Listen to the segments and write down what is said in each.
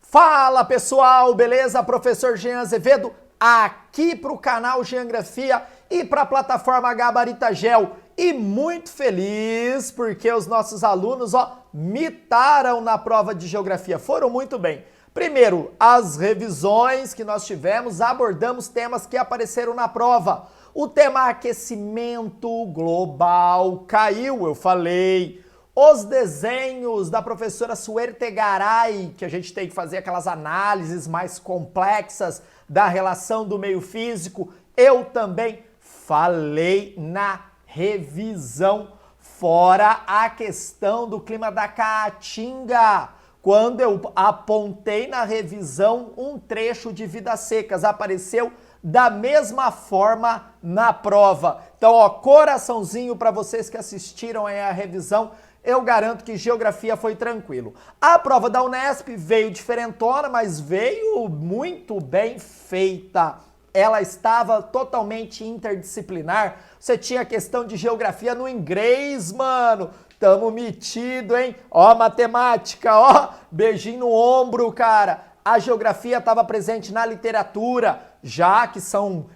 Fala pessoal, beleza? Professor Jean Azevedo aqui para o canal Geografia e para a plataforma Gabarita Geo. E muito feliz porque os nossos alunos mitaram na prova de Geografia, foram muito bem. Primeiro, as revisões que nós tivemos, abordamos temas que apareceram na prova. O tema aquecimento global caiu, eu falei. Os desenhos da professora Suerte Garay, que a gente tem que fazer aquelas análises mais complexas da relação do meio físico, eu também falei na revisão. Fora a questão do clima da Caatinga, quando eu apontei na revisão um trecho de Vidas Secas, apareceu da mesma forma na prova. Então, coraçãozinho para vocês que assistiram aí a revisão. Eu garanto que Geografia foi tranquilo. A prova da Unesp veio diferentona, mas veio muito bem feita. Ela estava totalmente interdisciplinar. Você tinha a questão de Geografia no inglês, mano. Tamo metido, hein? Matemática, beijinho no ombro, cara. A Geografia estava presente na literatura, já que são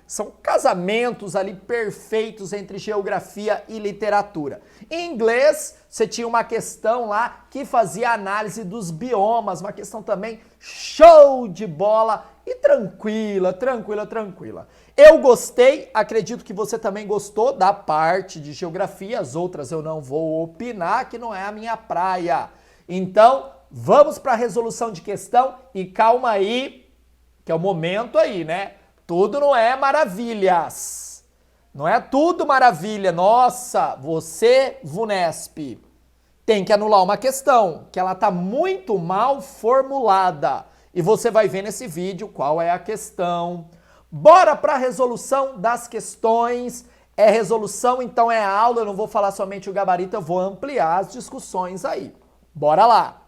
casamentos ali perfeitos entre Geografia e literatura. Em inglês, você tinha uma questão lá que fazia análise dos biomas, uma questão também show de bola e tranquila. Eu gostei, acredito que você também gostou da parte de Geografia, as outras eu não vou opinar, que não é a minha praia. Então, vamos para a resolução de questão e calma aí, que é o momento aí, né? Tudo não é maravilhas. Não é tudo maravilha. Nossa, você, VUNESP, tem que anular uma questão, que ela tá muito mal formulada. E você vai ver nesse vídeo qual é a questão. Bora para a resolução das questões. É resolução, então é aula. Eu não vou falar somente o gabarito, eu vou ampliar as discussões aí. Bora lá!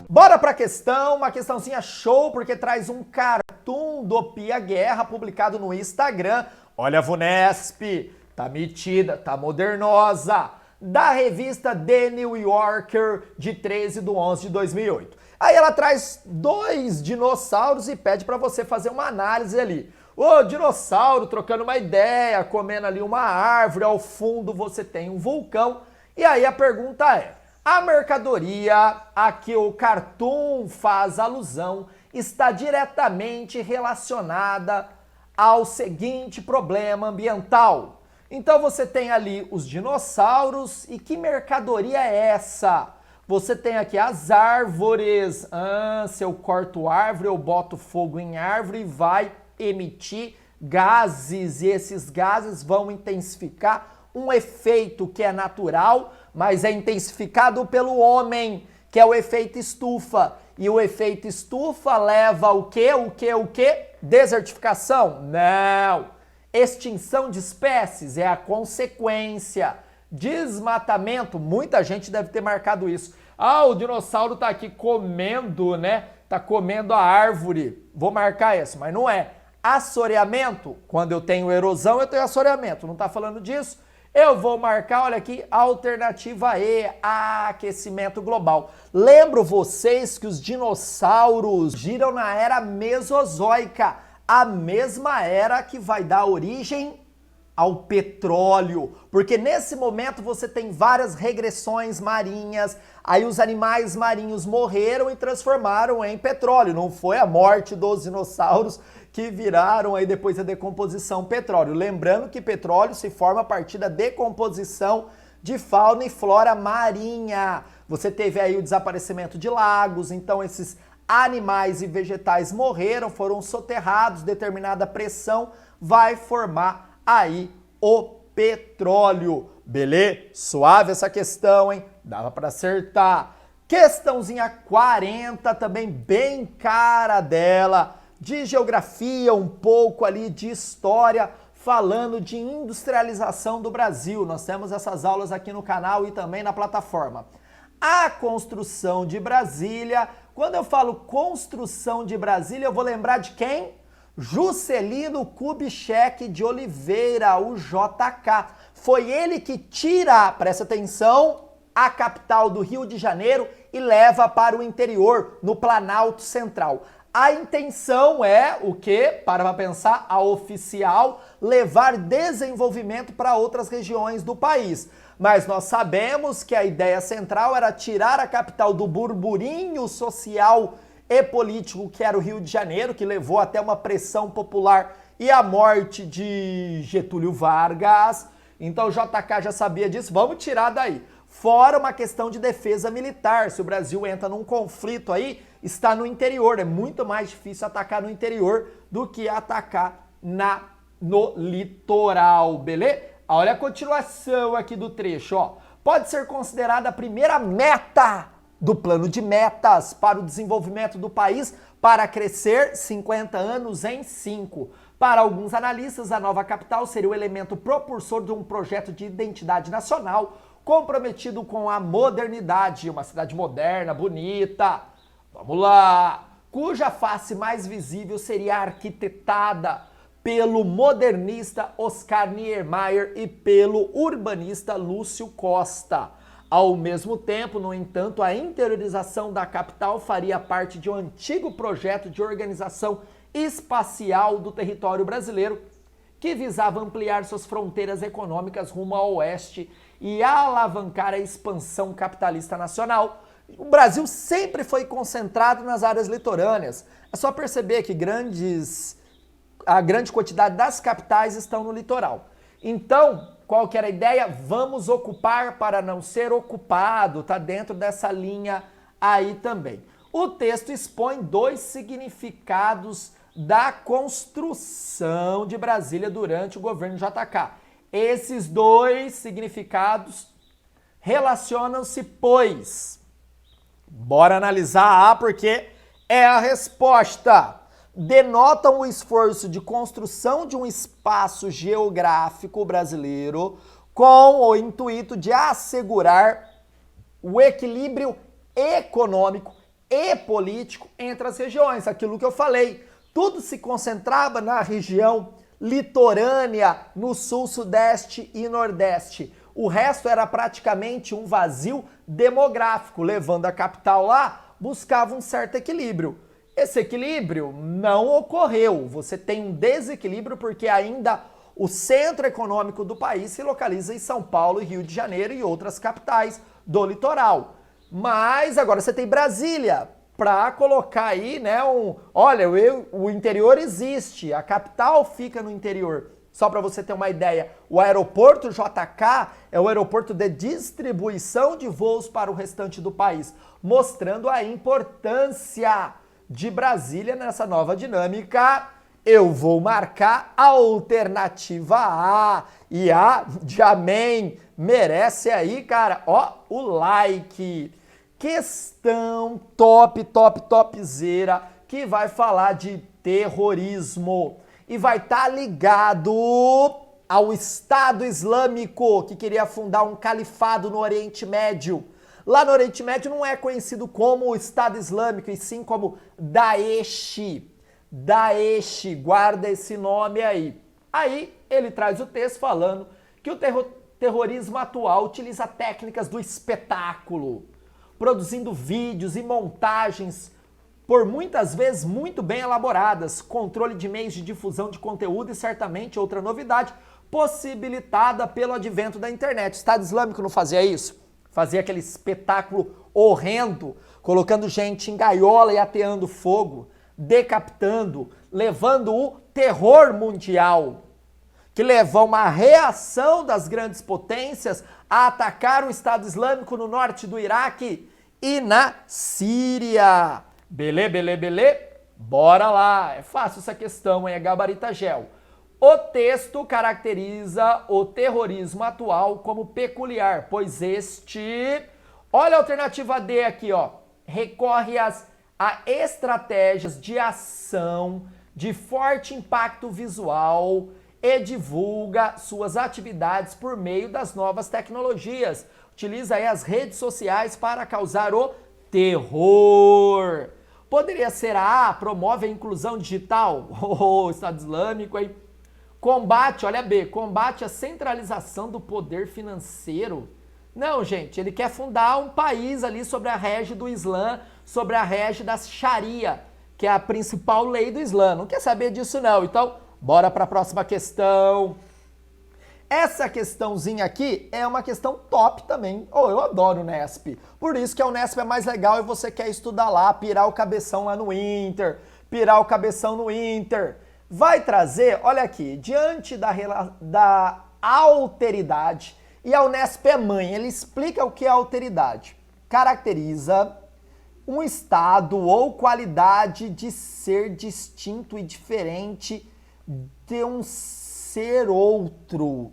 Bora pra questão, uma questãozinha show, porque traz um cartoon do Pia Guerra, publicado no Instagram. Olha a VUNESP, tá metida, tá modernosa, da revista The New Yorker, de 13/11/2008. Aí ela traz 2 dinossauros e pede pra você fazer uma análise ali. O dinossauro trocando uma ideia, comendo ali uma árvore, ao fundo você tem um vulcão. E aí a pergunta é, a mercadoria a que o cartoon faz alusão está diretamente relacionada ao seguinte problema ambiental. Então você tem ali os dinossauros e que mercadoria é essa? Você tem aqui as árvores. Se eu corto árvore, eu boto fogo em árvore e vai emitir gases, e esses gases vão intensificar um efeito que é natural, mas é intensificado pelo homem, que é o efeito estufa. E o efeito estufa leva o quê? Desertificação? Não. Extinção de espécies é a consequência. Desmatamento, muita gente deve ter marcado isso. O dinossauro tá aqui comendo, né? Tá comendo a árvore. Vou marcar isso, mas não é. Assoreamento, quando eu tenho erosão, eu tenho assoreamento. Não tá falando disso? Eu vou marcar, olha aqui, alternativa E, aquecimento global. Lembro vocês que os dinossauros giram na era Mesozoica, a mesma era que vai dar origem ao petróleo, porque nesse momento você tem várias regressões marinhas, aí os animais marinhos morreram e transformaram em petróleo, não foi a morte dos dinossauros que viraram aí depois da decomposição petróleo. Lembrando que petróleo se forma a partir da decomposição de fauna e flora marinha. Você teve aí o desaparecimento de lagos, então esses animais e vegetais morreram, foram soterrados, determinada pressão vai formar aí o petróleo. Beleza? Suave essa questão, hein? Dava para acertar. Questãozinha 40, também bem cara dela. De geografia, um pouco ali de história, falando de industrialização do Brasil. Nós temos essas aulas aqui no canal e também na plataforma. A construção de Brasília. Quando eu falo construção de Brasília, eu vou lembrar de quem? Juscelino Kubitschek de Oliveira, o JK. Foi ele que tira, presta atenção, a capital do Rio de Janeiro e leva para o interior, no Planalto Central. A intenção é o quê? Para pensar, a oficial, levar desenvolvimento para outras regiões do país. Mas nós sabemos que a ideia central era tirar a capital do burburinho social e político que era o Rio de Janeiro, que levou até uma pressão popular e a morte de Getúlio Vargas. Então o JK já sabia disso, vamos tirar daí. Fora uma questão de defesa militar, se o Brasil entra num conflito aí, está no interior, é muito mais difícil atacar no interior do que atacar no litoral, beleza? Olha a continuação aqui do trecho, ó. Pode ser considerada a primeira meta do plano de metas para o desenvolvimento do país para crescer 50 anos em 5. Para alguns analistas, a nova capital seria o elemento propulsor de um projeto de identidade nacional comprometido com a modernidade, uma cidade moderna, bonita, vamos lá, cuja face mais visível seria arquitetada pelo modernista Oscar Niemeyer e pelo urbanista Lúcio Costa. Ao mesmo tempo, no entanto, a interiorização da capital faria parte de um antigo projeto de organização espacial do território brasileiro que visava ampliar suas fronteiras econômicas rumo ao oeste e alavancar a expansão capitalista nacional. O Brasil sempre foi concentrado nas áreas litorâneas. É só perceber que a grande quantidade das capitais estão no litoral. Então, qual que era a ideia? Vamos ocupar para não ser ocupado, tá dentro dessa linha aí também. O texto expõe 2 significados da construção de Brasília durante o governo JK. Esses 2 significados relacionam-se, pois, bora analisar A porque é a resposta. Denotam o esforço de construção de um espaço geográfico brasileiro com o intuito de assegurar o equilíbrio econômico e político entre as regiões. Aquilo que eu falei, tudo se concentrava na região litorânea, no sul, sudeste e nordeste. O resto era praticamente um vazio demográfico, levando a capital lá, buscava um certo equilíbrio. Esse equilíbrio não ocorreu. Você tem um desequilíbrio porque ainda o centro econômico do país se localiza em São Paulo, Rio de Janeiro e outras capitais do litoral. Mas agora você tem Brasília para colocar aí, né, olha, o interior existe, a capital fica no interior. Só para você ter uma ideia, o aeroporto JK é o aeroporto de distribuição de voos para o restante do país, mostrando a importância de Brasília nessa nova dinâmica. Eu vou marcar a alternativa A. E A de amém merece aí, cara, ó, o like. Questão topzera que vai falar de terrorismo e vai estar ligado ao Estado Islâmico que queria fundar um califado no Oriente Médio. Lá no Oriente Médio não é conhecido como o Estado Islâmico, e sim como Daesh. Daesh, guarda esse nome aí. Aí ele traz o texto falando que o terrorismo atual utiliza técnicas do espetáculo, produzindo vídeos e montagens por muitas vezes muito bem elaboradas, controle de meios de difusão de conteúdo e certamente outra novidade possibilitada pelo advento da internet. O Estado Islâmico não fazia isso? Fazia aquele espetáculo horrendo, colocando gente em gaiola e ateando fogo, decapitando, levando o terror mundial, que levou uma reação das grandes potências a atacar o Estado Islâmico no norte do Iraque e na Síria. Belê? Bora lá. É fácil essa questão, hein? É gabarita gel. O texto caracteriza o terrorismo atual como peculiar, pois olha a alternativa D aqui, ó, recorre a estratégias de ação de forte impacto visual e divulga suas atividades por meio das novas tecnologias. Utiliza aí as redes sociais para causar o terror. Poderia ser a A, promove a inclusão digital. O Estado Islâmico, hein? Combate, olha B, combate a centralização do poder financeiro. Não, gente, ele quer fundar um país ali sobre a rege do Islã, sobre a rege da Sharia, que é a principal lei do Islã. Não quer saber disso não. Então, bora para a próxima questão. Essa questãozinha aqui é uma questão top também. Eu adoro o Nesp. Por isso que a Unesp é mais legal e você quer estudar lá, pirar o cabeção lá no Inter, pirar o cabeção no Inter. Vai trazer, olha aqui, diante da alteridade, e a Unesp é mãe, ele explica o que é alteridade. Caracteriza um estado ou qualidade de ser distinto e diferente de um ser outro.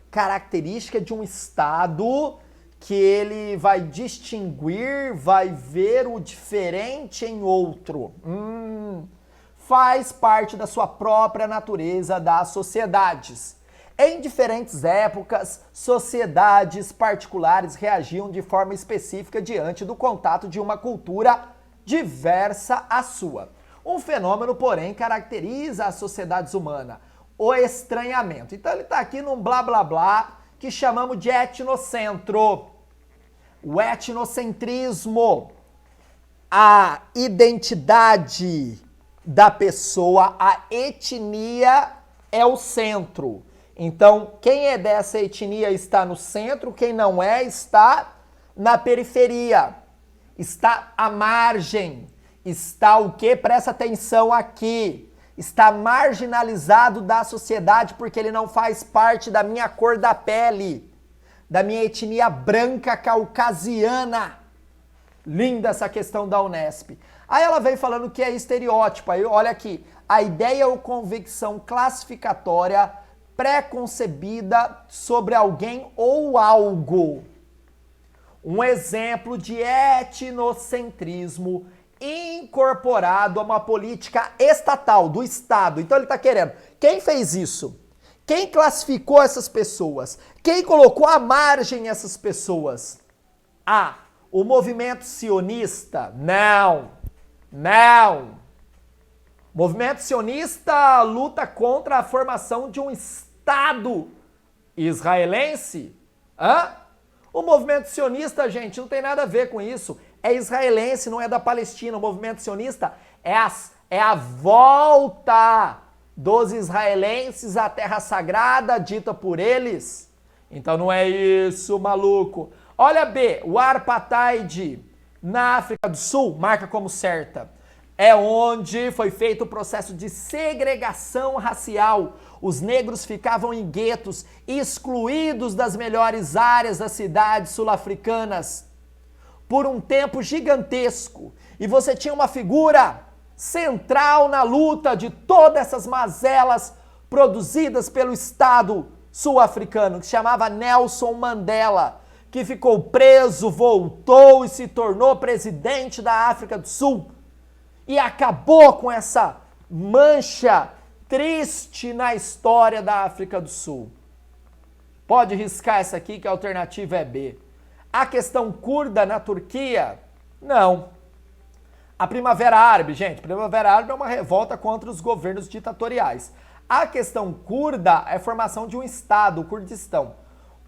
Característica de um estado que ele vai distinguir, vai ver o diferente em outro. Faz parte da sua própria natureza das sociedades. Em diferentes épocas, sociedades particulares reagiam de forma específica diante do contato de uma cultura diversa à sua. Um fenômeno, porém, caracteriza as sociedades humanas, o estranhamento. Então ele está aqui num blá blá blá que chamamos de etnocentro. O etnocentrismo, a identidade da pessoa, a etnia é o centro. Então, quem é dessa etnia está no centro, quem não é está na periferia, está à margem, está o quê? Presta atenção aqui. Está marginalizado da sociedade porque ele não faz parte da minha cor da pele, da minha etnia branca caucasiana. Linda essa questão da Unesp. Aí ela veio falando que é estereótipo. Aí olha aqui, a ideia ou convicção classificatória pré-concebida sobre alguém ou algo. Um exemplo de etnocentrismo incorporado a uma política estatal, do Estado. Então ele está querendo. Quem fez isso? Quem classificou essas pessoas? Quem colocou à margem essas pessoas? O movimento sionista? Não. Não. O movimento sionista luta contra a formação de um Estado israelense? O movimento sionista, gente, não tem nada a ver com isso. É israelense, não é da Palestina. O movimento sionista é a volta dos israelenses à terra sagrada dita por eles. Então não é isso, maluco. Olha B, o apartheid na África do Sul, marca como certa. É onde foi feito o processo de segregação racial. Os negros ficavam em guetos, excluídos das melhores áreas das cidades sul-africanas por um tempo gigantesco. E você tinha uma figura central na luta de todas essas mazelas produzidas pelo Estado sul-africano, que se chamava Nelson Mandela, que ficou preso, voltou e se tornou presidente da África do Sul. E acabou com essa mancha triste na história da África do Sul. Pode riscar essa aqui que a alternativa é B. A questão curda na Turquia? Não. A Primavera Árabe, gente, Primavera Árabe é uma revolta contra os governos ditatoriais. A questão curda é a formação de um Estado, o Kurdistão.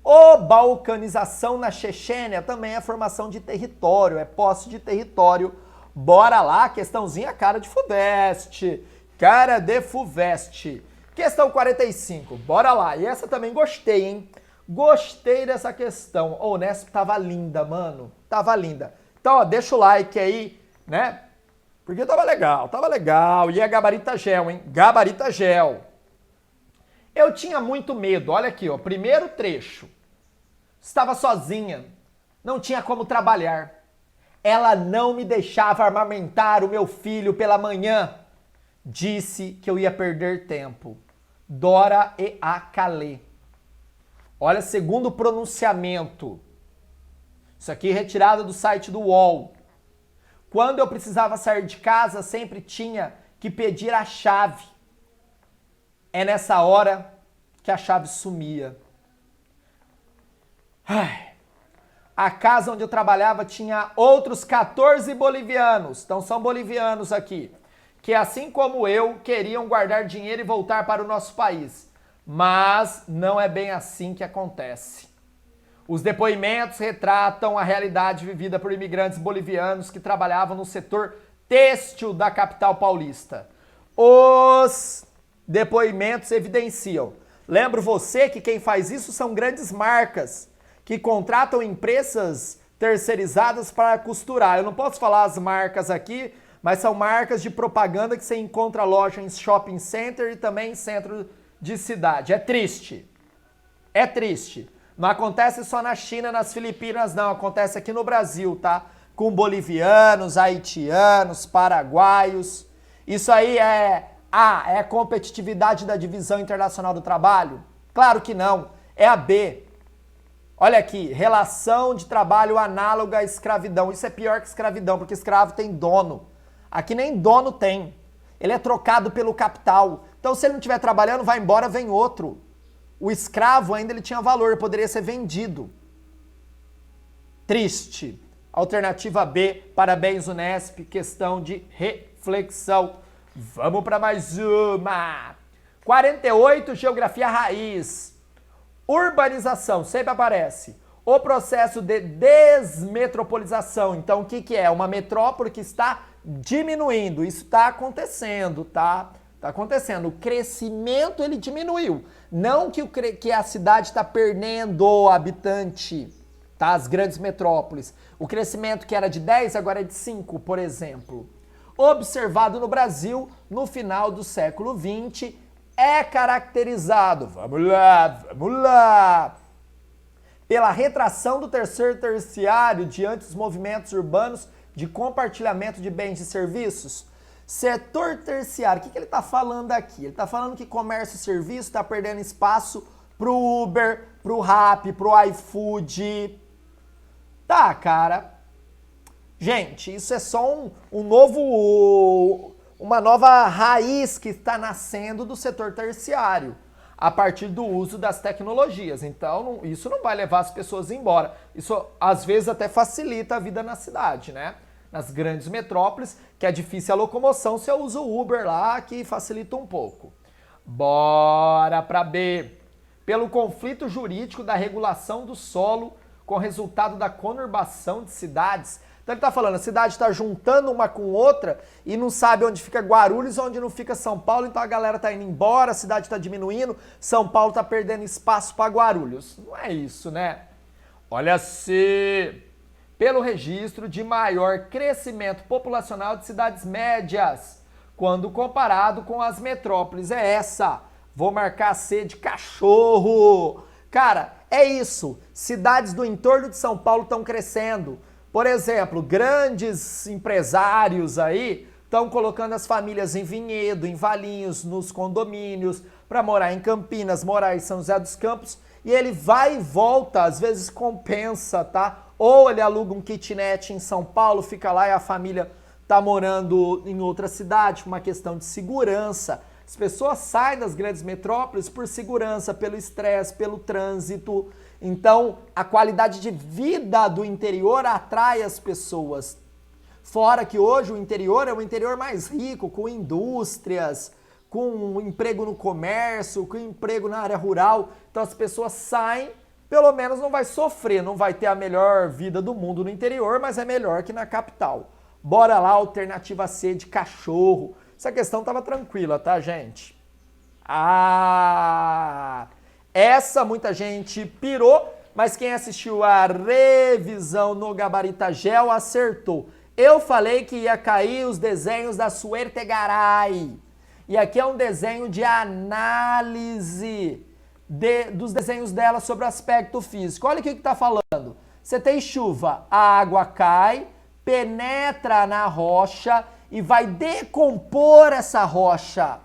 A balcanização na Chechênia também é a formação de território, é posse de território. Bora lá, questãozinha cara de FUVEST. Cara de FUVEST. Questão 45, bora lá. E essa também gostei, hein? Gostei dessa questão. O Nesp tava linda, mano. Tava linda. Então, ó, deixa o like aí, né? Porque tava legal, tava legal. E é gabarita gel, hein? Gabarita gel. Eu tinha muito medo. Olha aqui, ó. Primeiro trecho. Estava sozinha. Não tinha como trabalhar. Ela não me deixava amamentar o meu filho pela manhã. Disse que eu ia perder tempo. Dora e Akalé. Olha, segundo o pronunciamento. Isso aqui é retirado do site do UOL. Quando eu precisava sair de casa, sempre tinha que pedir a chave. É nessa hora que a chave sumia. A casa onde eu trabalhava tinha outros 14 bolivianos. Então são bolivianos aqui. Que assim como eu, queriam guardar dinheiro e voltar para o nosso país. Mas não é bem assim que acontece. Os depoimentos retratam a realidade vivida por imigrantes bolivianos que trabalhavam no setor têxtil da capital paulista. Os depoimentos evidenciam. Lembro você que quem faz isso são grandes marcas que contratam empresas terceirizadas para costurar. Eu não posso falar as marcas aqui, mas são marcas de propaganda que você encontra loja em shopping center e também em centro de cidade. É triste. É triste. Não acontece só na China, nas Filipinas, não. Acontece aqui no Brasil, tá? Com bolivianos, haitianos, paraguaios. Isso aí é a competitividade da divisão internacional do trabalho? Claro que não. É a B. Olha aqui, relação de trabalho análoga à escravidão. Isso é pior que escravidão, porque escravo tem dono. Aqui nem dono tem. Ele é trocado pelo capital. Então, se ele não estiver trabalhando, vai embora, vem outro. O escravo ainda ele tinha valor, poderia ser vendido. Triste. Alternativa B, parabéns Unesp, questão de reflexão. Vamos para mais uma. 48, geografia raiz. Urbanização, sempre aparece. O processo de desmetropolização. Então, o que é? Uma metrópole que está diminuindo. Isso está acontecendo, tá? Está acontecendo. O crescimento, ele diminuiu. Não que a cidade está perdendo habitante, tá? As grandes metrópoles. O crescimento que era de 10, agora é de 5, por exemplo. Observado no Brasil no final do século XX, é caracterizado, vamos lá, pela retração do terceiro terciário diante dos movimentos urbanos de compartilhamento de bens e serviços. Setor terciário, o que ele está falando aqui? Ele está falando que comércio e serviço está perdendo espaço para o Uber, para o Rappi, para o iFood. Tá, cara. Gente, isso é só uma nova raiz que está nascendo do setor terciário, a partir do uso das tecnologias. Então, isso não vai levar as pessoas embora. Isso, às vezes, até facilita a vida na cidade, né? Nas grandes metrópoles, que é difícil a locomoção, você usa o Uber lá, que facilita um pouco. Bora para B. Pelo conflito jurídico da regulação do solo com resultado da conurbação de cidades. Então ele está falando, a cidade está juntando uma com outra e não sabe onde fica Guarulhos, onde não fica São Paulo, então a galera está indo embora, a cidade está diminuindo, São Paulo está perdendo espaço para Guarulhos. Não é isso, né? Olha-se, pelo registro de maior crescimento populacional de cidades médias, quando comparado com as metrópoles. É essa. Vou marcar C de cachorro. Cara, é isso. Cidades do entorno de São Paulo estão crescendo. Por exemplo, grandes empresários aí estão colocando as famílias em Vinhedo, em Valinhos, nos condomínios, para morar em Campinas, morar em São José dos Campos, e ele vai e volta, às vezes compensa, tá? Ou ele aluga um kitnet em São Paulo, fica lá e a família tá morando em outra cidade, por uma questão de segurança. As pessoas saem das grandes metrópoles por segurança, pelo estresse, pelo trânsito. Então, a qualidade de vida do interior atrai as pessoas. Fora que hoje o interior é o interior mais rico, com indústrias, com emprego no comércio, com emprego na área rural. Então as pessoas saem, pelo menos não vai sofrer, não vai ter a melhor vida do mundo no interior, mas é melhor que na capital. Bora lá, alternativa C de cachorro. Essa questão estava tranquila, tá, gente? Essa muita gente pirou, mas quem assistiu a revisão no Gabarita Gel acertou. Eu falei que ia cair os desenhos da Suerte Garay. E aqui é um desenho de análise dos desenhos dela sobre o aspecto físico. Olha o que está falando. Você tem chuva, a água cai, penetra na rocha e vai decompor essa rocha.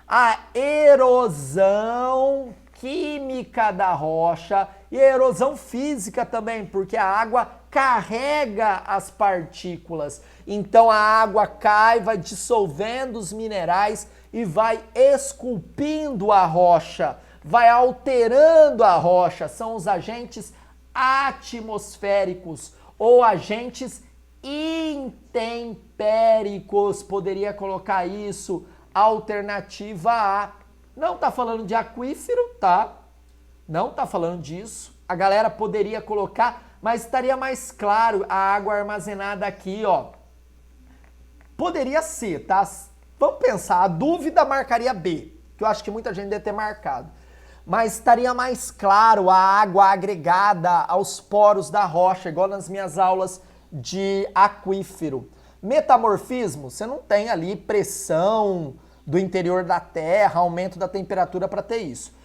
A erosão química da rocha e a erosão física também, porque a água carrega as partículas. Então a água cai, vai dissolvendo os minerais e vai esculpindo a rocha, vai alterando a rocha. São os agentes atmosféricos ou agentes intempéricos. Poderia colocar isso, alternativa A. Não tá falando de aquífero, tá? Não tá falando disso, a galera poderia colocar, mas estaria mais claro a água armazenada aqui, ó. Poderia ser, tá? Vamos pensar, a dúvida marcaria B, que eu acho que muita gente deve ter marcado. Mas estaria mais claro a água agregada aos poros da rocha, igual nas minhas aulas de aquífero. Metamorfismo, você não tem ali pressão do interior da Terra, aumento da temperatura para ter isso.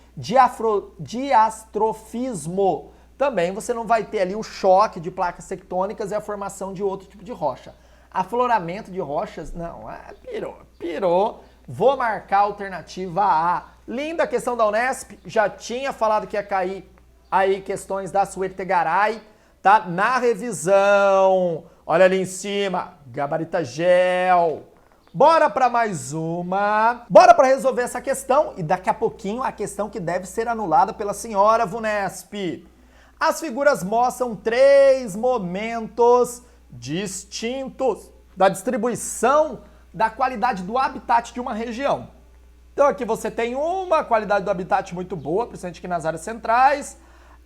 Diastrofismo, também você não vai ter ali o choque de placas tectônicas e a formação de outro tipo de rocha. Afloramento de rochas, não, pirou. Vou marcar a alternativa A. Linda a questão da Unesp, já tinha falado que ia cair aí questões da Suertegaray, tá? Na revisão, olha ali em cima, gabarita gel. Bora para mais uma. Bora para resolver essa questão e daqui a pouquinho a questão que deve ser anulada pela senhora Vunesp. As figuras mostram 3 momentos distintos da distribuição da qualidade do habitat de uma região. Então aqui você tem uma qualidade do habitat muito boa, principalmente aqui nas áreas centrais.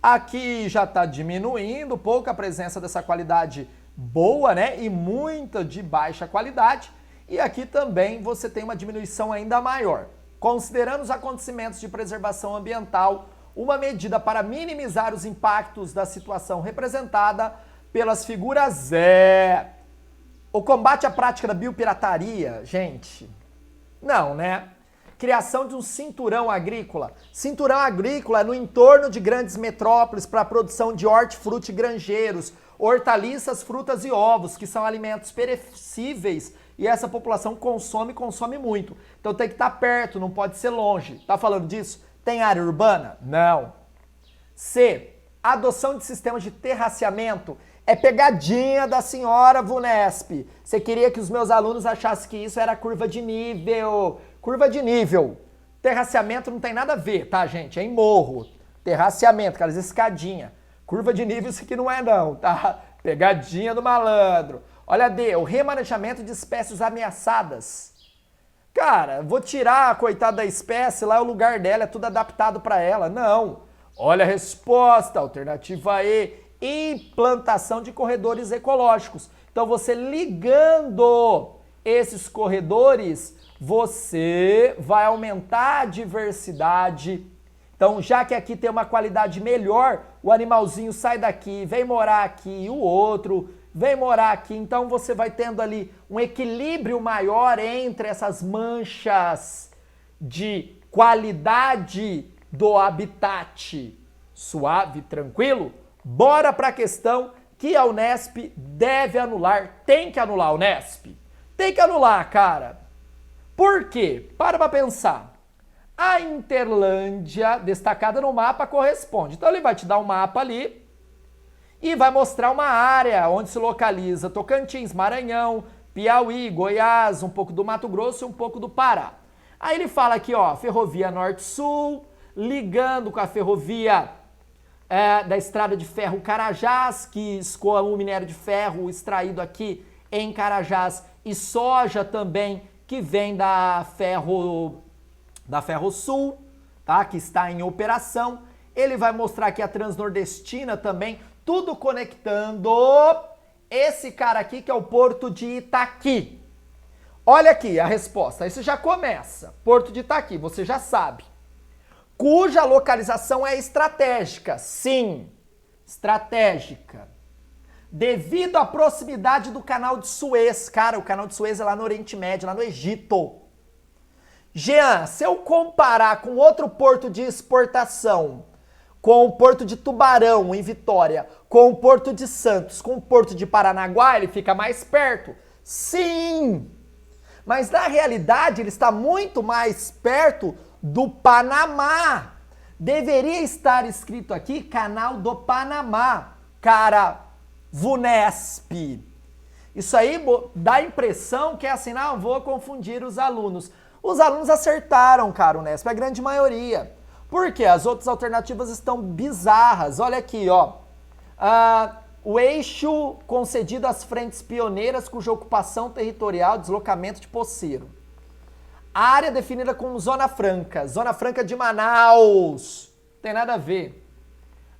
Aqui já está diminuindo um pouco a presença dessa qualidade boa, né? E muita de baixa qualidade. E aqui também você tem uma diminuição ainda maior. Considerando os acontecimentos de preservação ambiental, uma medida para minimizar os impactos da situação representada pelas figuras é... O combate à prática da biopirataria, gente, não, né? Criação de um cinturão agrícola. Cinturão agrícola no entorno de grandes metrópoles para a produção de hortifruti granjeiros, hortaliças, frutas e ovos, que são alimentos perecíveis e essa população consome muito. Então tem que estar perto, não pode ser longe. Tá falando disso? Tem área urbana? Não. C. Adoção de sistemas de terraceamento. É pegadinha da senhora Vunesp. Você queria que os meus alunos achassem que isso era curva de nível. Curva de nível. Terraceamento não tem nada a ver, tá, gente? É em morro. Terraceamento, aquelas escadinhas. Curva de nível isso aqui não é não, tá? Pegadinha do malandro. Olha D, o remanejamento de espécies ameaçadas. Cara, vou tirar a coitada da espécie, lá é o lugar dela, é tudo adaptado para ela. Não. Olha a resposta, alternativa E. Implantação de corredores ecológicos. Então você ligando esses corredores, você vai aumentar a diversidade. Então já que aqui tem uma qualidade melhor, o animalzinho sai daqui, vem morar aqui, o outro vem morar aqui. Então você vai tendo ali um equilíbrio maior entre essas manchas de qualidade do habitat. Suave, tranquilo? Bora para a questão que a Unesp deve anular. Tem que anular a Unesp. Tem que anular, cara. Por quê? Para pensar. A Interlândia, destacada no mapa, corresponde. Então ele vai te dar um mapa ali e vai mostrar uma área onde se localiza Tocantins, Maranhão, Piauí, Goiás, um pouco do Mato Grosso e um pouco do Pará. Aí ele fala aqui, ó, ferrovia Norte-Sul, ligando com a ferrovia da estrada de ferro Carajás, que escoa o minério de ferro extraído aqui em Carajás, e soja também, que vem da Ferrosul, tá? Que está em operação. Ele vai mostrar aqui a Transnordestina também, tudo conectando esse cara aqui, que é o Porto de Itaqui. Olha aqui a resposta, isso já começa. Porto de Itaqui, você já sabe. Cuja localização é estratégica. Sim, estratégica. Devido à proximidade do canal de Suez. Cara, o canal de Suez é lá no Oriente Médio, lá no Egito. Jean, se eu comparar com outro porto de exportação, com o porto de Tubarão, em Vitória, com o porto de Santos, com o porto de Paranaguá, ele fica mais perto. Sim! Mas na realidade ele está muito mais perto do Panamá. Deveria estar escrito aqui Canal do Panamá, cara Vunesp. Isso aí dá a impressão que é assim, não, vou confundir os alunos. Os alunos acertaram, cara, Unesp, a grande maioria. Por quê? As outras alternativas estão bizarras. Olha aqui, ó. O eixo concedido às frentes pioneiras cuja ocupação territorial, deslocamento de Poceiro. A área definida como Zona Franca de Manaus. Tem nada a ver.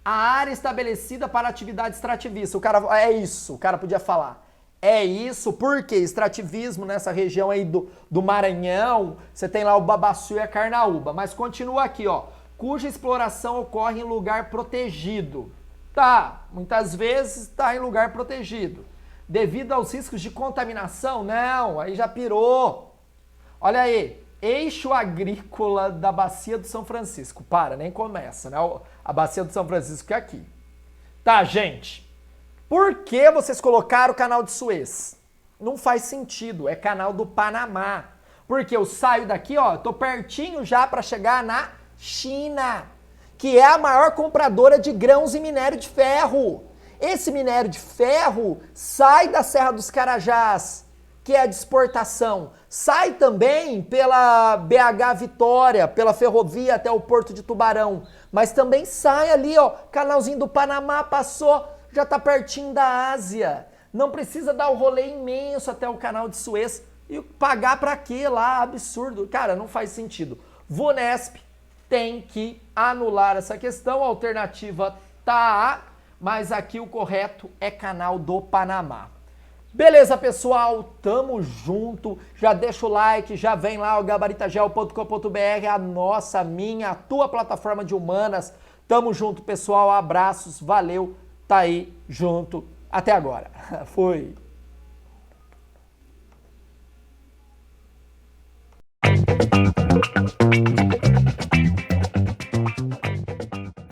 A área estabelecida para atividade extrativista. O cara, é isso, o cara podia falar. É isso, porque extrativismo nessa região aí do Maranhão, você tem lá o Babaçu e a Carnaúba. Mas continua aqui, ó. Cuja exploração ocorre em lugar protegido. Tá, muitas vezes está em lugar protegido. Devido aos riscos de contaminação? Não, aí já pirou. Olha aí, eixo agrícola da Bacia do São Francisco. Para, nem começa, né? A Bacia do São Francisco é aqui. Tá, gente. Por que vocês colocaram o canal de Suez? Não faz sentido, é canal do Panamá. Porque eu saio daqui, ó, tô pertinho já para chegar na China, que é a maior compradora de grãos e minério de ferro. Esse minério de ferro sai da Serra dos Carajás, que é a de exportação. Sai também pela BH Vitória, pela ferrovia até o Porto de Tubarão. Mas também sai ali, ó, canalzinho do Panamá, passou, já tá pertinho da Ásia. Não precisa dar o rolê imenso até o canal de Suez e pagar pra quê lá? Absurdo. Cara, não faz sentido. Vunesp tem que anular essa questão. A alternativa tá, mas aqui o correto é canal do Panamá. Beleza, pessoal? Tamo junto. Já deixa o like, já vem lá o gabaritasgeo.com.br, a nossa, minha, a tua plataforma de humanas. Tamo junto, pessoal. Abraços, valeu, tá aí junto. Até agora. Fui.